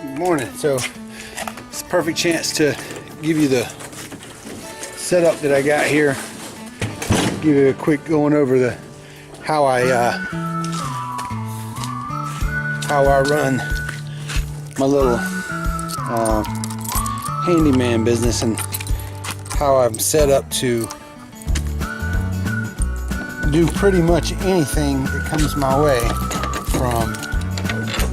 Good morning. So it's a perfect chance to give you the setup that I got here. Give you a quick going over the how I run my little handyman business and how I'm set up to do pretty much anything that comes my way, from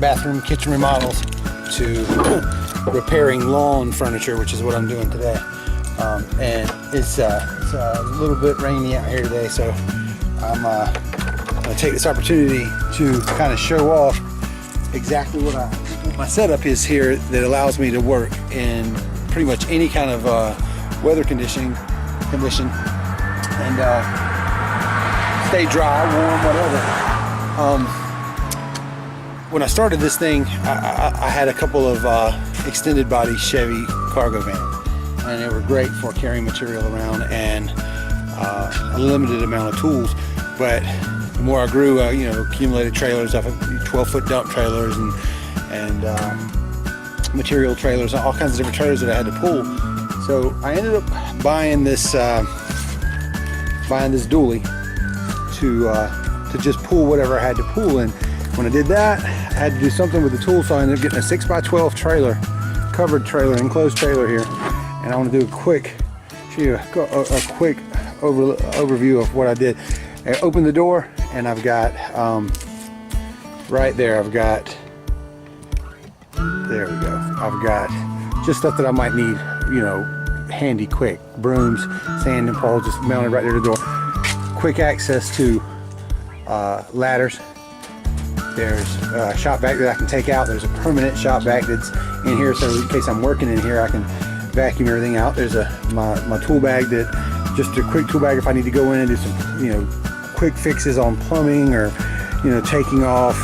bathroom, kitchen remodels to repairing lawn furniture, which is what I'm doing today. And it's a little bit rainy out here today, so I'm going to take this opportunity to kind of show off exactly what my setup is here that allows me to work in pretty much any kind of weather condition and stay dry, warm, whatever. When I started this thing, I had a couple of extended body Chevy cargo vans, and they were great for carrying material around and a limited amount of tools. But the more I grew, accumulated trailers, I've 12-foot dump trailers and material trailers, all kinds of different trailers that I had to pull. So I ended up buying this dually to just pull whatever I had to pull. And when I did that, I had to do something with the tool, so I ended up getting a 6x12 trailer, covered trailer, enclosed trailer here. And I want to do a quick overview of what I did. I opened the door, and I've got right there, there we go. I've got just stuff that I might need, handy quick. Brooms, sanding poles, just mounted right there at the door. Quick access to ladders. There's a shop vac that I can take out. There's a permanent shop vac that's in here, so in case I'm working in here, I can vacuum everything out. There's my tool bag, that just a quick tool bag if I need to go in and do some, quick fixes on plumbing, or taking off,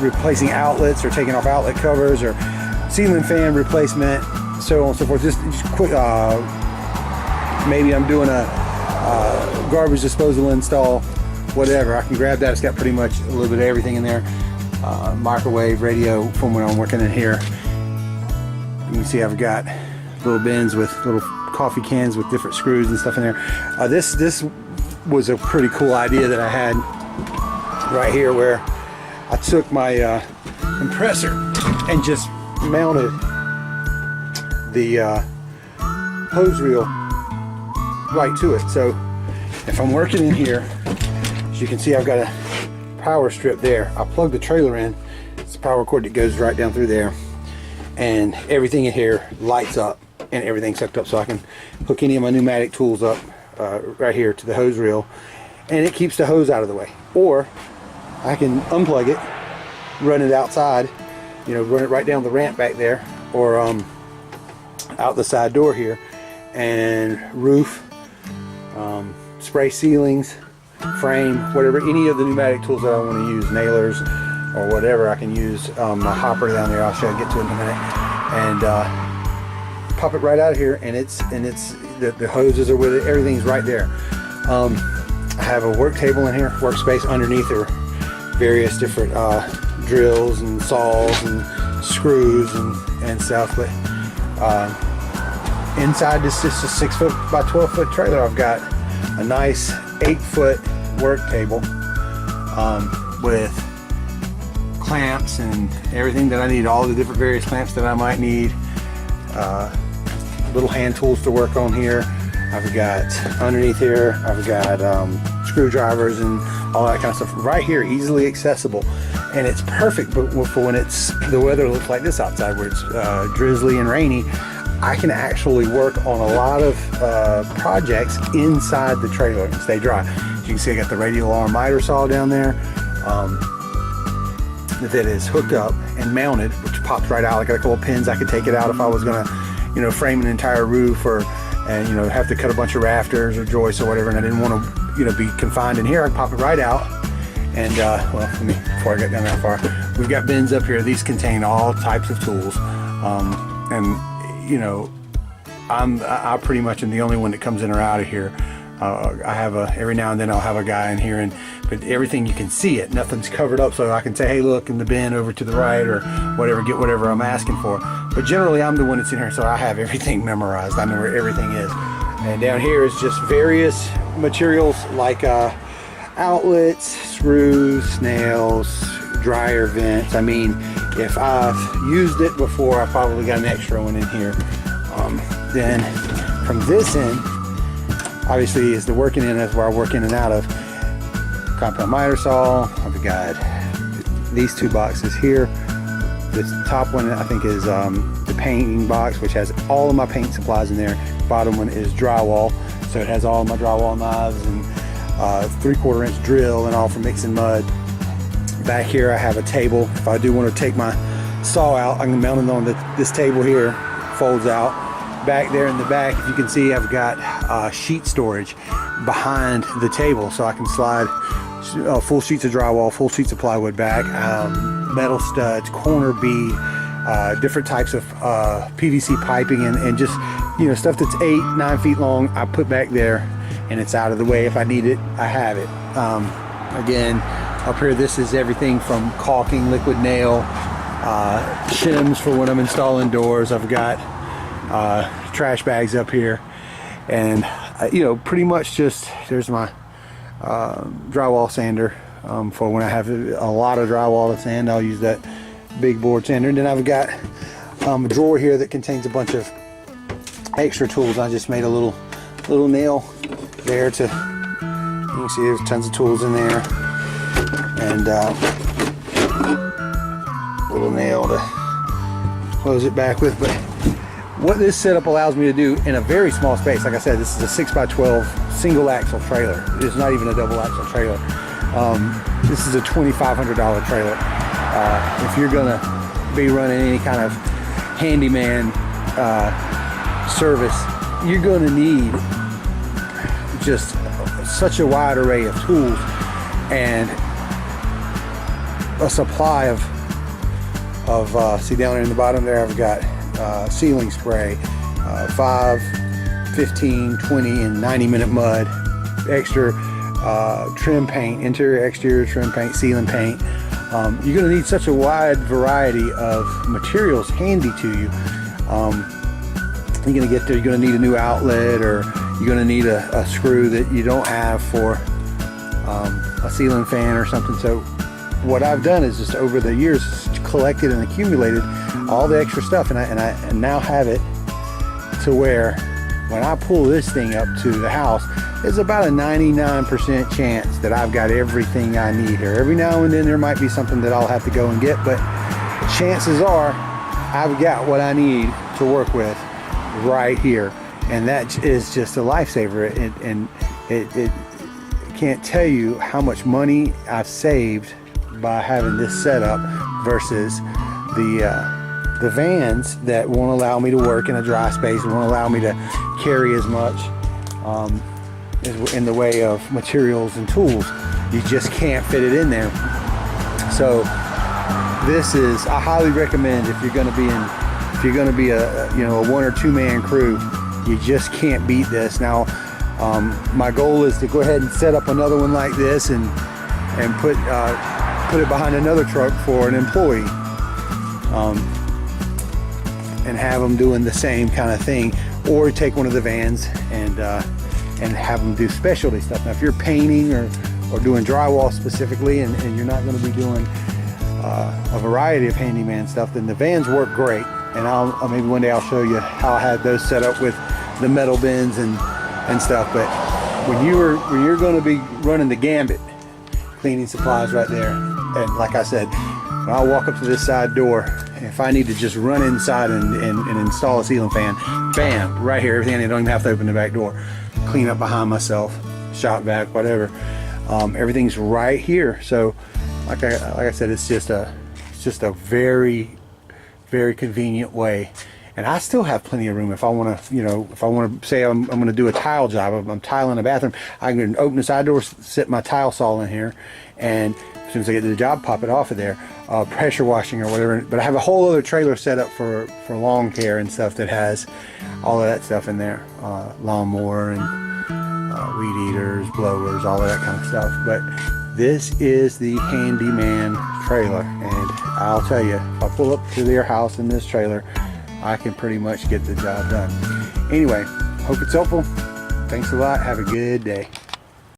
replacing outlets, or taking off outlet covers, or ceiling fan replacement, so on and so forth. Just quick. Maybe I'm doing a garbage disposal install, whatever. I can grab that. It's got pretty much a little bit of everything in there. Microwave, radio from when I'm working in here. You can see I've got little bins with little coffee cans with different screws and stuff in there. This was a pretty cool idea that I had right here, where I took my compressor and just mounted the hose reel right to it. So if I'm working in here, as you can see, I've got a power strip there. I plug the trailer in. It's a power cord that goes right down through there, and everything in here lights up and everything's hooked up, so I can hook any of my pneumatic tools up right here to the hose reel, and it keeps the hose out of the way. Or I can unplug it, run it outside, run it right down the ramp back there, or out the side door here, and roof, spray ceilings, frame, whatever, any of the pneumatic tools that I want to use, nailers or whatever. I can use my hopper down there. I'll show you, get to it in a minute, and pop it right out of here, and it's the hoses are with it. Everything's right there. I have a work table in here, workspace. Underneath are various different drills and saws and screws and stuff. But inside this is a 6-foot by 12-foot trailer. I've got a nice 8-foot work table with clamps and everything that I need, all the different various clamps that I might need, little hand tools to work on here. I've got underneath here, I've got screwdrivers and all that kind of stuff right here, easily accessible. And it's perfect for when the weather looks like this outside, where it's drizzly and rainy. I can actually work on a lot of projects inside the trailer and stay dry. As you can see, I got the radial arm miter saw down there that is hooked up and mounted, which pops right out. I got a couple of pins. I could take it out if I was gonna, frame an entire roof, or have to cut a bunch of rafters or joists or whatever, and I didn't want to, be confined in here. I'd pop it right out. And before I get down that far, we've got bins up here. These contain all types of tools, and I pretty much am the only one that comes in or out of here I have every now and then I'll have a guy in here, but everything you can see it. Nothing's covered up, so I can say, hey, look in the bin over to the right or whatever, get whatever I'm asking for. But generally, I'm the one that's in here, so I have everything memorized. I know where everything is. And down here is just various materials like outlets, screws, nails, dryer vents. I mean, if I've used it before, I probably got an extra one in here. Then from this end, obviously is the working end. That's where I work in and out of. Compound miter saw. I've got these two boxes here. This top one I think is the painting box, which has all of my paint supplies in there. Bottom one is drywall, so it has all of my drywall knives and 3/4 inch drill and all for mixing mud. Back here I have a table. If I do want to take my saw out, I can mount it on this table here. Folds out. Back there in the back, if you can see, I've got sheet storage behind the table, so I can slide full sheets of drywall, full sheets of plywood back, metal studs, corner bead, different types of PVC piping, and just, you know, stuff that's 8-9 feet long. I put back there, and it's out of the way. If I need it, I have it. Again, up here, this is everything from caulking, liquid nail, shims for when I'm installing doors. I've got trash bags up here, and you know, pretty much just, there's my drywall sander for when I have a lot of drywall to sand. I'll use that big board sander. And then I've got a drawer here that contains a bunch of extra tools. I just made a little nail there to, you can see there's tons of tools in there, and little nail to close it back with. But what this setup allows me to do in a very small space, like I said, this is a 6x12 single axle trailer. It's not even a double axle trailer. This is a $2,500 trailer. If you're gonna be running any kind of handyman service, you're gonna need just such a wide array of tools and a supply of see down there in the bottom there, I've got sealing spray, 5, 15, 20, and 90-minute mud, extra trim paint, interior, exterior trim paint, sealing paint. You're going to need such a wide variety of materials handy to you. You're going to get there, you're going to need a new outlet, or you're going to need a screw that you don't have for a ceiling fan or something. So what I've done is just over the years collected and accumulated all the extra stuff, and I now have it to where when I pull this thing up to the house, there's about a 99% chance that I've got everything I need here. Every now and then there might be something that I'll have to go and get, but chances are I've got what I need to work with right here, and that is just a lifesaver. It can't tell you how much money I've saved by having this setup versus the vans that won't allow me to work in a dry space, won't allow me to carry as much in the way of materials and tools. You just can't fit it in there. So this is, I highly recommend, if you're going to be a you know, a 1 or 2 man crew, you just can't beat this. Now my goal is to go ahead and set up another one like this and put it behind another truck for an employee, and have them doing the same kind of thing, or take one of the vans and have them do specialty stuff. Now if you're painting or doing drywall specifically, and you're not going to be doing a variety of handyman stuff, then the vans work great. And I'll maybe one day I'll show you how I had those set up with the metal bins and stuff. But when you're going to be running the gambit, cleaning supplies right there, and like I said, when I walk up to this side door, if I need to just run inside and install a ceiling fan, bam, right here, everything. I don't even have to open the back door, clean up behind myself, shop vac, whatever. Everything's right here. So like I said, it's just a very, very convenient way. And I still have plenty of room if I want to, you know, if I want to say I'm going to do a tile job, I'm tiling a bathroom, I can open the side door, sit my tile saw in here, and as soon as I get to the job, pop it off of there, pressure washing or whatever. But I have a whole other trailer set up for lawn care and stuff that has all of that stuff in there, lawnmower and weed eaters, blowers, all of that kind of stuff. But this is the Handyman trailer, and I'll tell you, if I pull up to their house in this trailer, I can pretty much get the job done. Anyway, hope it's helpful. Thanks a lot. Have a good day.